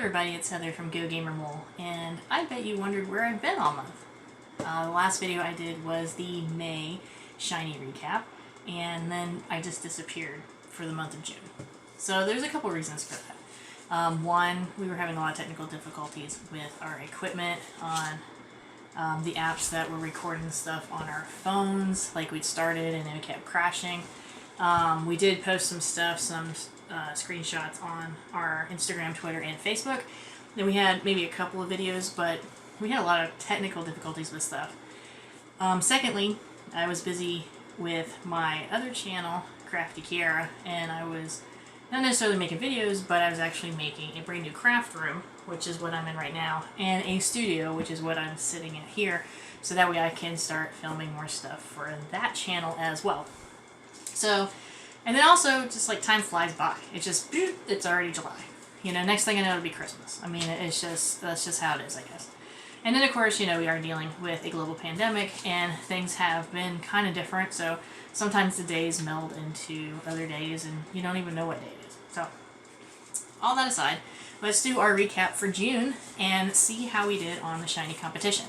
everybody, it's Heather from Go Gamer Mole, and I bet you wondered where I've been all month. The last video I did was the May Shiny recap, and then I just disappeared for the month of June. So there's a couple reasons for that. One, we were having a lot of technical difficulties with our equipment on the apps that were recording stuff on our phones, like we'd started and then it kept crashing. We did post some stuff, some screenshots on our Instagram, Twitter, and Facebook. Then we had maybe a couple of videos, but we had a lot of technical difficulties with stuff. Secondly, I was busy with my other channel, Crafty Kiara, and I was not necessarily making videos, but I was actually making a brand new craft room, which is what I'm in right now, and a studio, which is what I'm sitting in here, so that way I can start filming more stuff for that channel as well. So, and then also, just like time flies by. It's already July. You know, next thing I know, it'll be Christmas. I mean, that's just how it is, I guess. And then, of course, you know, we are dealing with a global pandemic, and things have been kind of different, so sometimes the days meld into other days, and you don't even know what day it is. So, all that aside, let's do our recap for June and see how we did on the Shiny competition.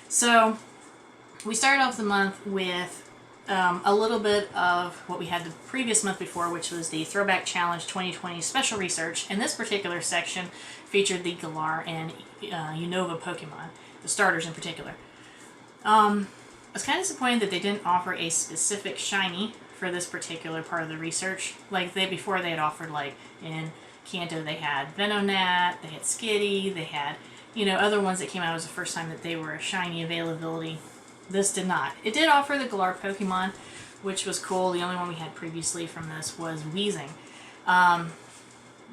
So, we started off the month with a little bit of what we had the previous month before, which was the Throwback Challenge 2020 Special Research, and this particular section featured the Galar and Unova Pokemon, the starters in particular. I was kind of disappointed that they didn't offer a specific Shiny for this particular part of the research. Like before they had offered, like in Kanto they had Venonat, they had Skitty, they had, you know, other ones that came out as the first time that they were a Shiny availability. This did not. It did offer the Galar Pokemon, which was cool. The only one we had previously from this was Weezing.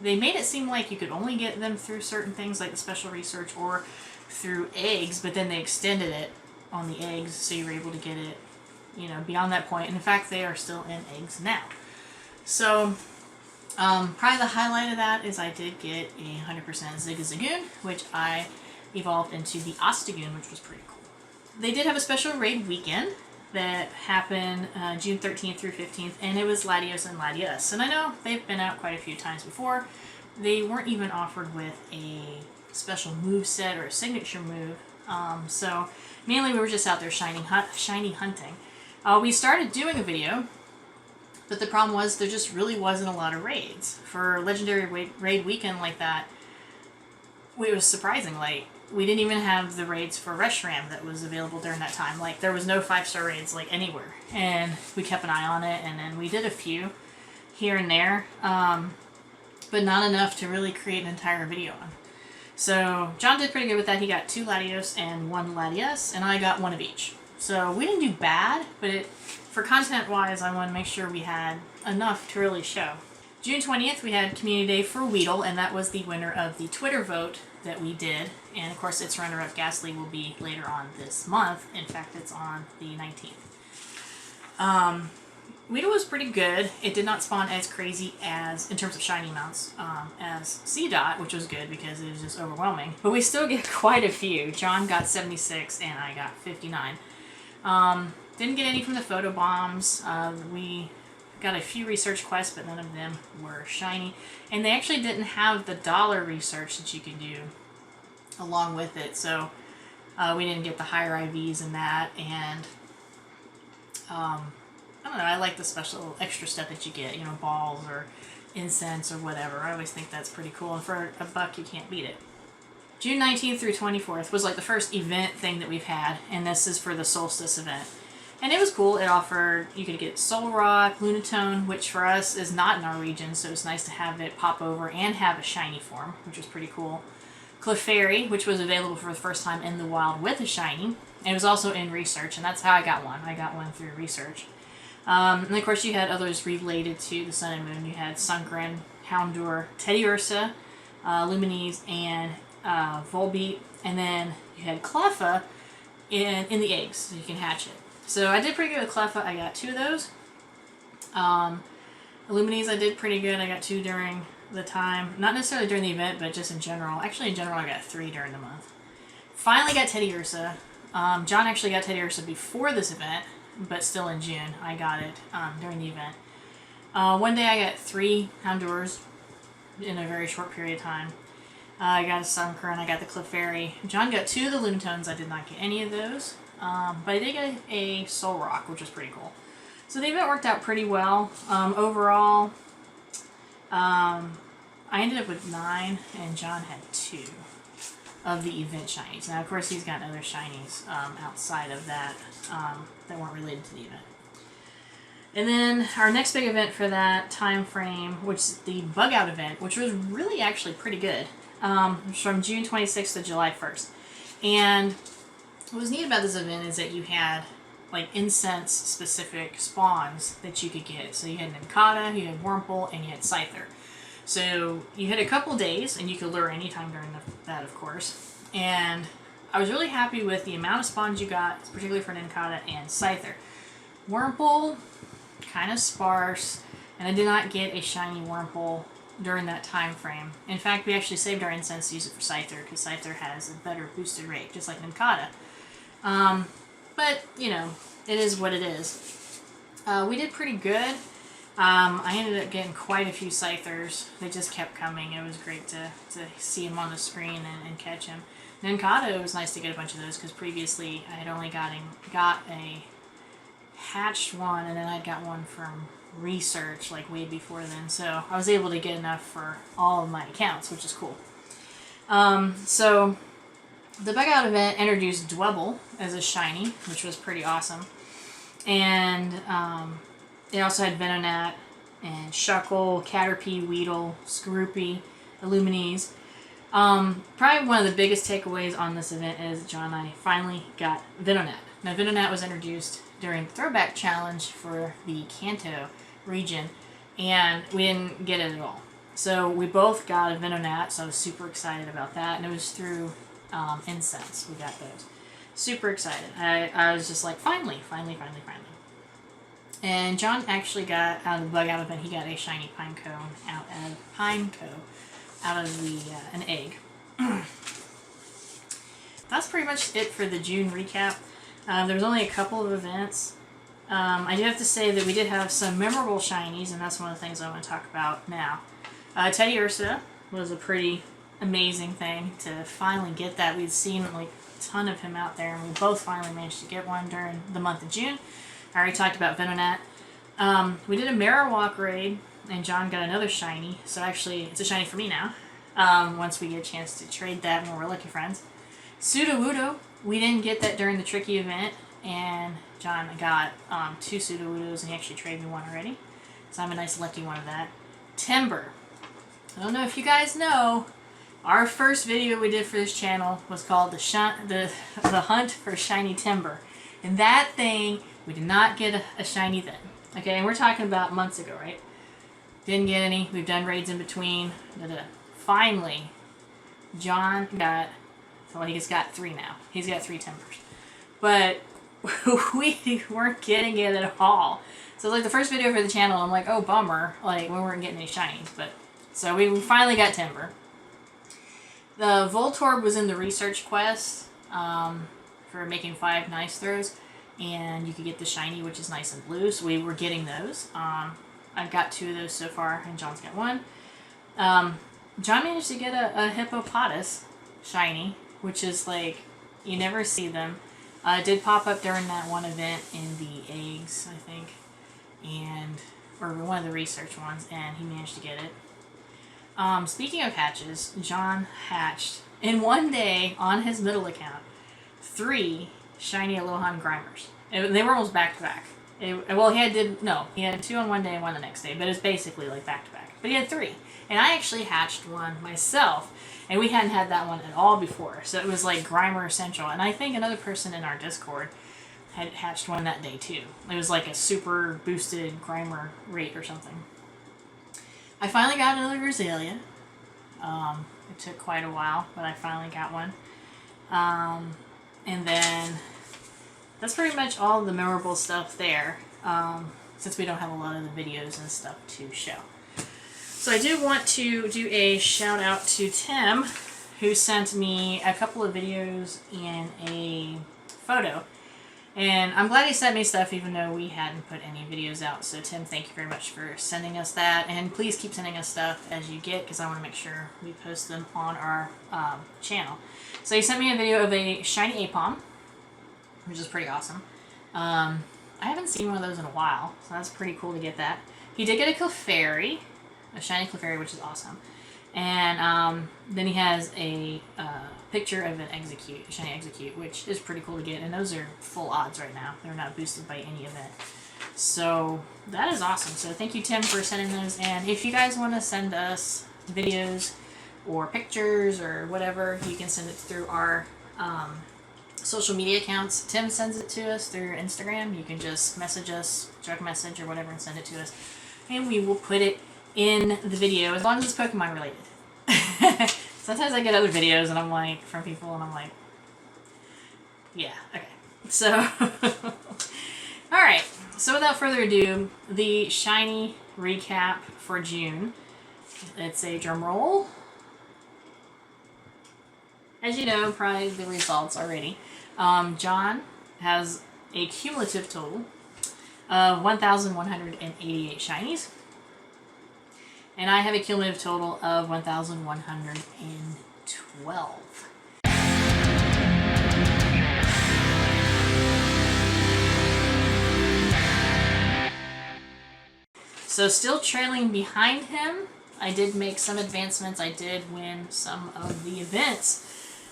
They made it seem like you could only get them through certain things like the special research or through eggs, but then they extended it on the eggs so you were able to get it, you know, beyond that point. And in fact, they are still in eggs now. So, probably the highlight of that is I did get a 100% Zigzagoon, which I evolved into the Ostagoon, which was pretty cool. They did have a special raid weekend that happened June 13th through 15th, and it was Latios and Latias. And I know they've been out quite a few times before. They weren't even offered with a special move set or a signature move. So mainly we were just out there shiny hunting. We started doing a video, but the problem was there just really wasn't a lot of raids. For legendary raid weekend like that, it was surprising. Like, we didn't even have the raids for Reshiram that was available during that time. Like, there was no 5-star raids, like, anywhere. And we kept an eye on it, and then we did a few here and there, but not enough to really create an entire video on. So, John did pretty good with that. He got 2 Latios and 1 Latias, and I got 1 of each. So, we didn't do bad, but for content-wise, I wanted to make sure we had enough to really show. June 20th, we had Community Day for Weedle, and that was the winner of the Twitter vote that we did. And of course, its runner-up, Ghastly, will be later on this month. In fact, it's on the 19th. Weedle was pretty good. It did not spawn as crazy as, in terms of shiny amounts, as C-Dot, which was good because it was just overwhelming. But we still get quite a few. John got 76 and I got 59. Didn't get any from the photo bombs. We got a few research quests, but none of them were shiny. And they actually didn't have the dollar research that you could do along with it. So we didn't get the higher IVs and that. And I don't know, I like the special extra stuff that you get, you know, balls or incense or whatever. I always think that's pretty cool. And for $1, you can't beat it. June 19th through 24th was like the first event thing that we've had. And this is for the Solstice event. And it was cool. It offered, you could get Soul Rock, Lunatone, which for us is not in our region, so it's nice to have it pop over and have a shiny form, which was pretty cool. Clefairy, which was available for the first time in the wild with a shiny. And it was also in research, and that's how I got one. I got one through research. And of course you had others related to the Sun and Moon. You had Sunkern, Houndour, Teddiursa, Luminese, and Volbeat. And then you had Cleffa in the eggs, so you can hatch it. So I did pretty good with Cleffa. I got 2 of those. Luminese I did pretty good. I got 2 during the time. Not necessarily during the event, but just in general. Actually, in general, I got 3 during the month. Finally got Teddiursa. John actually got Teddiursa before this event. but still in June. I got it during the event. One day I got 3 Honduras in a very short period of time. I got a Sunker and I got the Clefairy. John got 2 of the Lunatones. I did not get any of those. But I did get a Soul Rock, which was pretty cool. So the event worked out pretty well. Overall, I ended up with 9 and John had 2 of the event shinies. Now, of course, he's got other shinies outside of that that weren't related to the event. And then our next big event for that time frame, which is the Bug Out event, which was really actually pretty good, from June 26th to July 1st. And what was neat about this event is that you had like incense specific spawns that you could get. So you had Nincada, you had Wurmple, and you had Scyther. So you had a couple days, and you could lure anytime during that, of course. And I was really happy with the amount of spawns you got, particularly for Nincada and Scyther. Wurmple, kind of sparse, and I did not get a shiny Wurmple during that time frame. In fact, we actually saved our incense to use it for Scyther, because Scyther has a better boosted rate, just like Nincada. But, you know, it is what it is. We did pretty good. I ended up getting quite a few Scythers. They just kept coming. It was great to see them on the screen and catch him. Nincada, it was nice to get a bunch of those, because previously I had only got a hatched one, and then I got one from research like way before then. So I was able to get enough for all of my accounts, which is cool. So the Bug Out event introduced Dwebble as a shiny, which was pretty awesome. And it also had Venonat and Shuckle, Caterpie, Weedle, Skorupi, Illuminese. Probably one of the biggest takeaways on this event is John and I finally got Venonat. Now, Venonat was introduced during the Throwback Challenge for the Kanto region, and we didn't get it at all. So we both got a Venonat, so I was super excited about that, and it was through Incense we got those. Super excited. I was just like, finally. And John actually got, out of the Bug Out event, he got a shiny Pineco out of an egg. That's pretty much it for the June recap. There was only a couple of events. I do have to say that we did have some memorable shinies, and that's one of the things I want to talk about now. Teddy Ursa was a pretty amazing thing to finally get that. We'd seen like a ton of him out there, and we both finally managed to get one during the month of June. I already talked about Venonat. We did a Marowak raid, and John got another shiny, so actually it's a shiny for me now, once we get a chance to trade that when we're Lucky Friends. Sudowoodo, we didn't get that during the Tricky event, and John got 2 Sudowoodos, and he actually traded me one already, so I'm a nice lucky one of that. Timber. I don't know if you guys know, our first video we did for this channel was called the Hunt for Shiny Timber, and that thing, we did not get a shiny then. Okay, and we're talking about months ago, right? Didn't get any. We've done raids in between. Finally, John got, well, he's got 3 now. He's got 3 Timbers. But we weren't getting it at all. So like the first video for the channel, I'm like, oh, bummer. Like, we weren't getting any shinies. But so we finally got Timber. The Voltorb was in the research quest for making 5 nice throws. And you could get the shiny, which is nice and blue, so we were getting those. I've got 2 of those so far, and John's got 1. John managed to get a Hippopotas shiny, which is like, you never see them. It did pop up during that one event in the eggs, I think, or one of the research ones, and he managed to get it. Speaking of hatches, John hatched, in one day, on his middle account, 3 shiny Alohan Grimers. They were almost back to back. Well, he had 2 on one day and 1 the next day, but it's basically like back to back. But he had 3, and I actually hatched one myself, and we hadn't had that one at all before. So it was like Grimer Essential, and I think another person in our Discord had hatched one that day too. It was like a super boosted Grimer rate or something. I finally got another Roselia. It took quite a while, but I finally got one. And then that's pretty much all the memorable stuff there, since we don't have a lot of the videos and stuff to show. So I do want to do a shout out to Tim, who sent me a couple of videos and a photo. And I'm glad he sent me stuff even though we hadn't put any videos out. So Tim, thank you very much for sending us that. And please keep sending us stuff as you get, because I want to make sure we post them on our channel. So he sent me a video of a shiny Apom, which is pretty awesome. I haven't seen one of those in a while, so that's pretty cool to get that. He did get a Clefairy, a shiny Clefairy, which is awesome. And then he has a picture of an Execute, a shiny Execute, which is pretty cool to get. And those are full odds right now. They're not boosted by any event. So that is awesome. So thank you, Tim, for sending those. And if you guys want to send us videos or pictures or whatever, you can send it through our social media accounts. Tim sends it to us through Instagram. You can just message us, direct message or whatever, and send it to us. And we will put it in the video as long as it's Pokemon related. Sometimes I get other videos and I'm like, from people, and I'm like, yeah, okay. So, alright. So without further ado, the shiny recap for June. It's a drum roll. As you know, probably the results already. John has a cumulative total of 1,188 shinies. And I have a cumulative total of 1,112. So still trailing behind him. I did make some advancements. I did win some of the events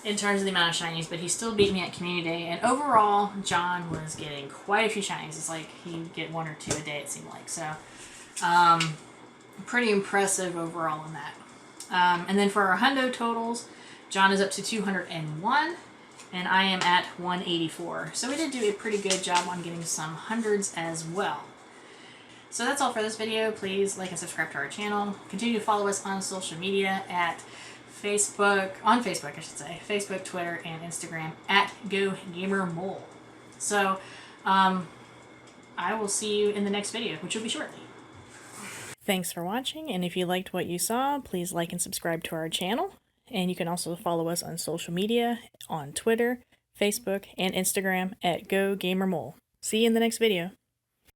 in terms of the amount of shinies, but he still beat me at Community Day. And overall, John was getting quite a few shinies. It's like he'd get 1 or 2 a day, it seemed like. So, pretty impressive overall on that. And then for our hundo totals, John is up to 201, and I am at 184. So we did do a pretty good job on getting some hundreds as well. So that's all for this video. Please like and subscribe to our channel. Continue to follow us on social media at Facebook, Facebook, Twitter, and Instagram at GoGamerMole. So I will see you in the next video, which will be shortly. Thanks for watching, and if you liked what you saw, please like and subscribe to our channel. And you can also follow us on social media on Twitter, Facebook, and Instagram at GoGamerMole. See you in the next video.